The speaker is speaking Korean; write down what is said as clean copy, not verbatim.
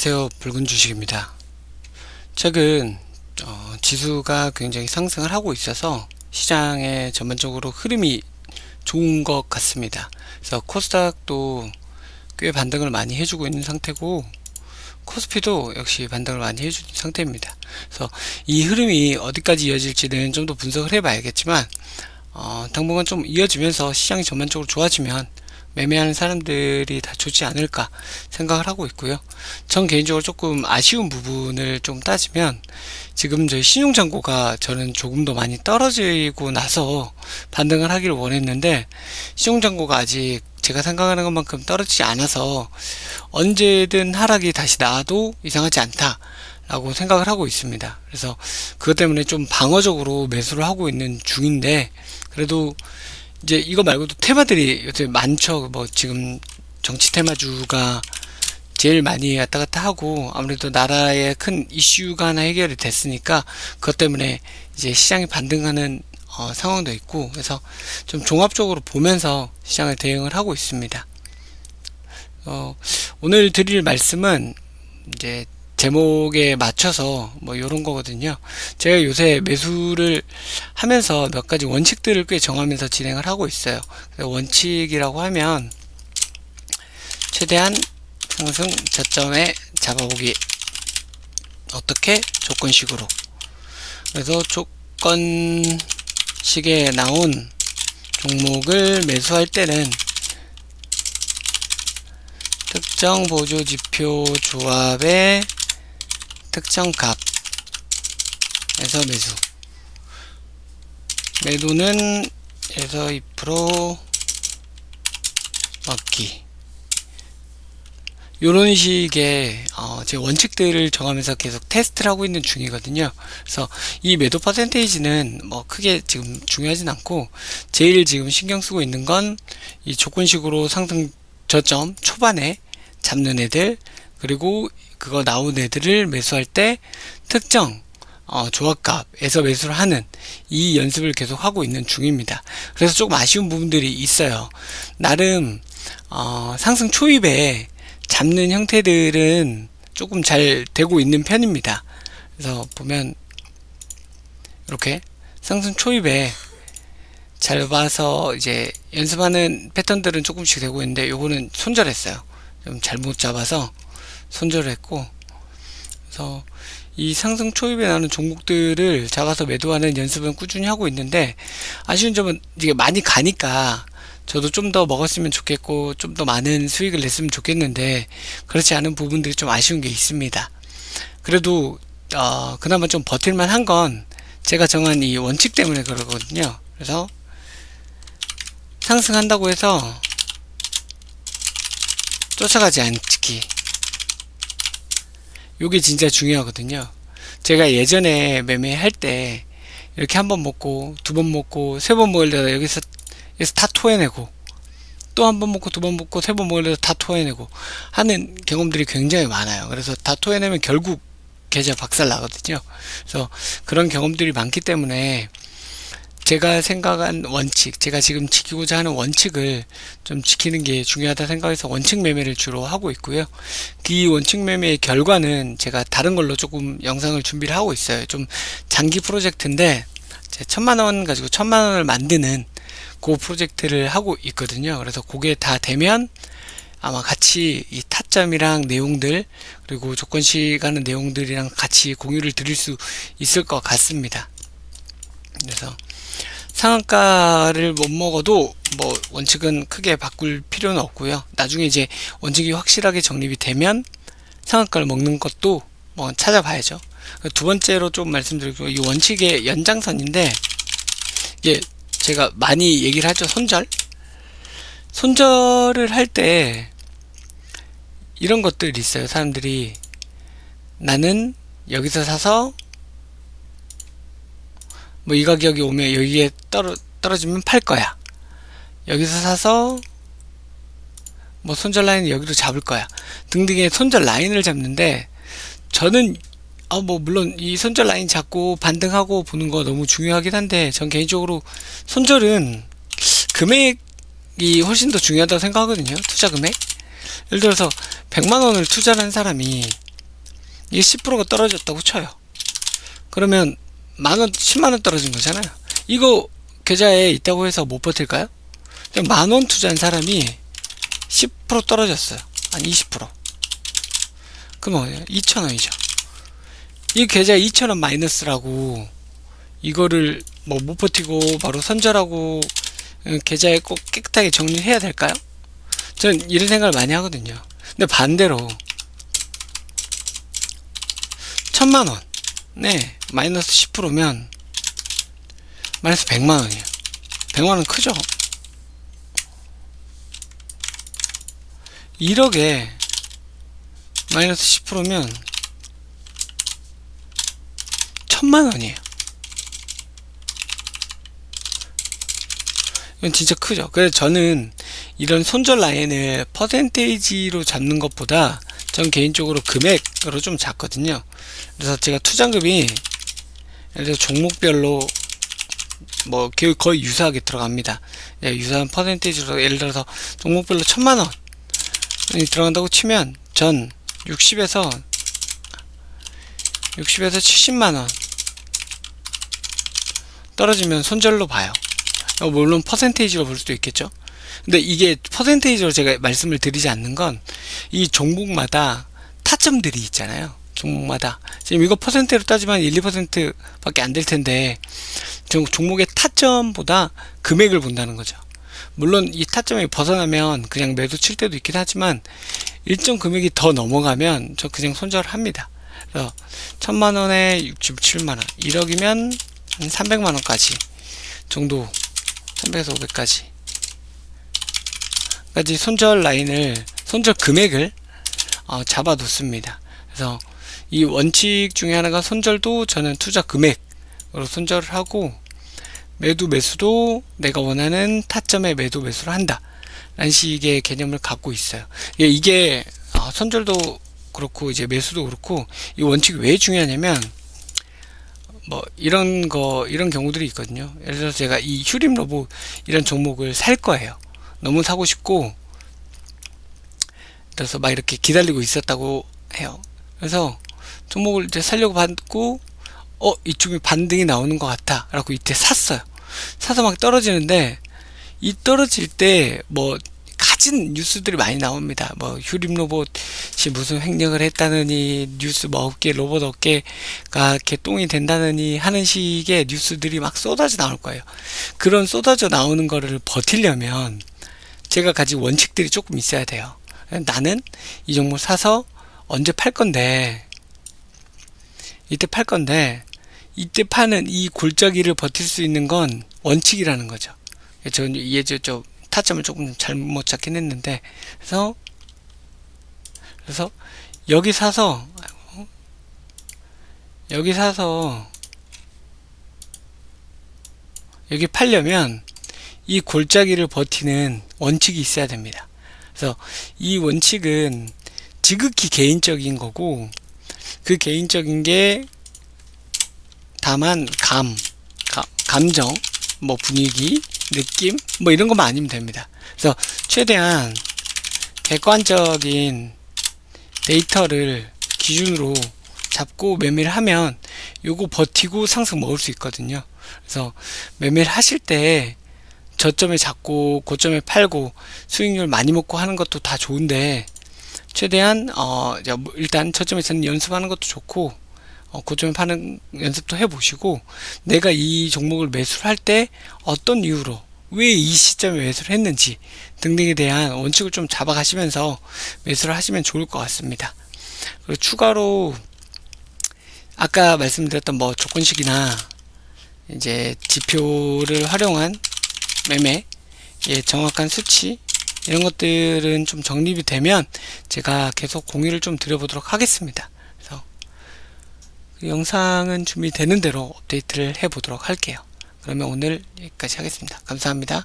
안녕하세요. 붉은 주식입니다. 최근 지수가 굉장히 상승을 하고 있어서 시장의 전반적으로 흐름이 좋은 것 같습니다. 그래서 코스닥도 꽤 반등을 많이 해주고 있는 상태고, 코스피도 역시 반등을 많이 해주는 상태입니다. 그래서 이 흐름이 어디까지 이어질지는 좀 더 분석을 해봐야겠지만, 당분간 좀 이어지면서 시장이 전반적으로 좋아지면 매매하는 사람들이 다 좋지 않을까 생각을 하고 있고요. 전 개인적으로 조금 아쉬운 부분을 좀 따지면, 지금 저희 신용잔고가 저는 조금 더 많이 떨어지고 나서 반등을 하기를 원했는데, 신용잔고가 아직 제가 생각하는 것만큼 떨어지지 않아서 언제든 하락이 다시 나와도 이상하지 않다 라고 생각을 하고 있습니다. 그래서 그것 때문에 좀 방어적으로 매수를 하고 있는 중인데, 그래도 이제 이거 말고도 테마들이 요새 많죠. 뭐 지금 정치 테마주가 제일 많이 왔다 갔다 하고, 아무래도 나라의 큰 이슈가 하나 해결이 됐으니까 그것 때문에 이제 시장이 반등하는 상황도 있고, 그래서 좀 종합적으로 보면서 시장을 대응을 하고 있습니다. 오늘 드릴 말씀은 이제 제목에 맞춰서 뭐 요런 거거든요. 제가 요새 매수를 하면서 몇 가지 원칙들을 꽤 정하면서 진행을 하고 있어요. 원칙이라고 하면 최대한 상승 저점에 잡아보기. 어떻게? 조건식으로. 그래서 조건식에 나온 종목을 매수할 때는 특정 보조지표 조합의 특정 값에서 매수. 매도는 에서 2% 먹기. 요런 식의 제 원칙들을 정하면서 계속 테스트를 하고 있는 중이거든요. 그래서 이 매도 퍼센테이지는 뭐 크게 지금 중요하진 않고, 제일 지금 신경 쓰고 있는 건 이 조건식으로 상승 저점 초반에 잡는 애들, 그리고 그거 나온 애들을 매수할 때 특정 조합값에서 매수를 하는 이 연습을 계속 하고 있는 중입니다. 그래서 조금 아쉬운 부분들이 있어요. 나름 상승 초입에 잡는 형태들은 조금 잘 되고 있는 편입니다. 그래서 보면 이렇게 상승 초입에 잘 봐서 이제 연습하는 패턴들은 조금씩 되고 있는데, 요거는 손절했어요. 좀 잘못 잡아서 손절을 했고, 그래서 이 상승 초입에 나는 종목들을 잡아서 매도하는 연습은 꾸준히 하고 있는데, 아쉬운 점은 이게 많이 가니까 저도 좀 더 먹었으면 좋겠고 좀 더 많은 수익을 냈으면 좋겠는데, 그렇지 않은 부분들이 좀 아쉬운 게 있습니다. 그래도 그나마 좀 버틸만 한 건 제가 정한 이 원칙 때문에 그러거든요. 그래서 상승한다고 해서 쫓아가지 않기, 요게 진짜 중요하거든요. 제가 예전에 매매할 때 이렇게 한 번 먹고 두 번 먹고 세 번 먹으려다 여기서 다 토해내고, 또 한 번 먹고 두 번 먹고 세 번 먹으려다 다 토해내고 하는 경험들이 굉장히 많아요. 그래서 다 토해내면 결국 계좌 박살 나거든요. 그래서 그런 경험들이 많기 때문에 제가 생각한 원칙, 제가 지금 지키고자 하는 원칙을 좀 지키는 게 중요하다 생각해서 원칙 매매를 주로 하고 있고요. 그 원칙 매매의 결과는 제가 다른 걸로 조금 영상을 준비를 하고 있어요. 좀 장기 프로젝트인데, 제 1000만원 가지고 1000만원을 만드는 그 프로젝트를 하고 있거든요. 그래서 그게 다 되면 아마 같이 이 타점이랑 내용들, 그리고 조건식 하는 내용들이랑 같이 공유를 드릴 수 있을 것 같습니다. 그래서 상한가를 못 먹어도 뭐 원칙은 크게 바꿀 필요는 없고요. 나중에 이제 원칙이 확실하게 정립이 되면 상한가를 먹는 것도 뭐 찾아봐야죠. 두 번째로 좀 말씀드리고, 이 원칙의 연장선인데, 이게 제가 많이 얘기를 하죠. 손절을 할 때 이런 것들이 있어요. 사람들이 나는 여기서 사서 뭐 이 가격이 오면 여기에 떨어지면 팔 거야. 여기서 사서 뭐 손절 라인을 여기로 잡을 거야. 등등의 손절 라인을 잡는데, 저는 뭐 물론 이 손절 라인 잡고 반등하고 보는 거 너무 중요하긴 한데, 전 개인적으로 손절은 금액이 훨씬 더 중요하다고 생각하거든요. 투자 금액. 예를 들어서 100만원을 투자를 한 사람이 이게 10%가 떨어졌다고 쳐요. 그러면 만원, 10만원 떨어진 거잖아요. 이거 계좌에 있다고 해서 못 버틸까요? 만원 투자한 사람이 10% 떨어졌어요. 한 20%. 그럼 2,000원이죠. 이 계좌에 2,000원 마이너스라고 이거를 뭐 못 버티고 바로 손절하고 계좌에 꼭 깨끗하게 정리해야 될까요? 전 이런 생각을 많이 하거든요. 근데 반대로 1,000만원 네 마이너스 10%면 마이너스 100만원이에요. 100만원 크죠? 1억에 마이너스 10%면 1,000만원이에요. 이건 진짜 크죠. 그래서 저는 이런 손절 라인을 퍼센테이지로 잡는 것보다 전 개인적으로 금액으로 좀 잡거든요. 그래서 제가 투자금이 예를 들어 종목별로 뭐 거의 유사하게 들어갑니다. 유사한 퍼센테이지로 예를 들어서 종목별로 1,000만원이 들어간다고 치면 전 60에서 70만원 떨어지면 손절로 봐요. 물론 퍼센테이지로 볼 수도 있겠죠. 근데 이게 퍼센테이지로 제가 말씀을 드리지 않는 건 이 종목마다 타점들이 있잖아요. 종목마다 지금 이거 퍼센트로 따지면 1, 2% 밖에 안 될 텐데 종목의 타점보다 금액을 본다는 거죠. 물론 이 타점이 벗어나면 그냥 매도 칠 때도 있긴 하지만 일정 금액이 더 넘어가면 저 그냥 손절을 합니다. 그래서 1,000만원에 67만원 1억이면 한 300만원까지 정도 300에서 500까지 손절 라인을 손절 금액을 잡아 놓습니다. 그래서 이 원칙 중에 하나가 손절도 저는 투자 금액으로 손절을 하고 매도 매수도 내가 원하는 타점에 매도 매수를 한다 라는 식의 개념을 갖고 있어요. 이게 손절도 그렇고 이제 매수도 그렇고 이 원칙이 왜 중요하냐면 뭐 이런 경우들이 있거든요. 예를 들어서 제가 이 휴림 로봇 이런 종목을 살 거예요. 너무 사고 싶고 그래서 막 이렇게 기다리고 있었다고 해요. 그래서 종목을 이제 살려고 받고 이쪽에 반등이 나오는 것 같아 라고 이때 샀어요. 사서 막 떨어지는데 이 떨어질 때 뭐 가진 뉴스들이 많이 나옵니다. 뭐 휴림 로봇이 무슨 횡령을 했다느니 뉴스 뭐 업계 로봇 업계가 개똥이 된다느니 하는 식의 뉴스들이 막 쏟아져 나올 거예요. 그런 쏟아져 나오는 거를 버티려면 제가 가진 원칙들이 조금 있어야 돼요. 나는 이 종목 사서 언제 팔 건데 이때 팔 건데 이때 파는 이 골짜기를 버틸 수 있는 건 원칙이라는 거죠. 저 타점을 조금 잘못 잡긴 했는데 그래서 여기 사서 여기 팔려면 이 골짜기를 버티는 원칙이 있어야 됩니다. 그래서 이 원칙은 지극히 개인적인 거고 그 개인적인 게 다만 감정, 뭐 분위기, 느낌 뭐 이런 것만 아니면 됩니다. 그래서 최대한 객관적인 데이터를 기준으로 잡고 매매를 하면 요거 버티고 상승 먹을 수 있거든요. 그래서 매매를 하실 때 저점에 잡고 고점에 팔고 수익률 많이 먹고 하는 것도 다 좋은데 최대한 일단 저점에서는 연습하는 것도 좋고 고점에 파는 연습도 해보시고 내가 이 종목을 매수를 할 때 어떤 이유로 왜 이 시점에 매수를 했는지 등등에 대한 원칙을 좀 잡아가시면서 매수를 하시면 좋을 것 같습니다. 그리고 추가로 아까 말씀드렸던 뭐 조건식이나 이제 지표를 활용한 매매 정확한 수치 이런 것들은 좀 정립이 되면 제가 계속 공유를 좀 드려보도록 하겠습니다. 그래서 그 영상은 준비되는 대로 업데이트를 해보도록 할게요. 그러면 오늘 여기까지 하겠습니다. 감사합니다.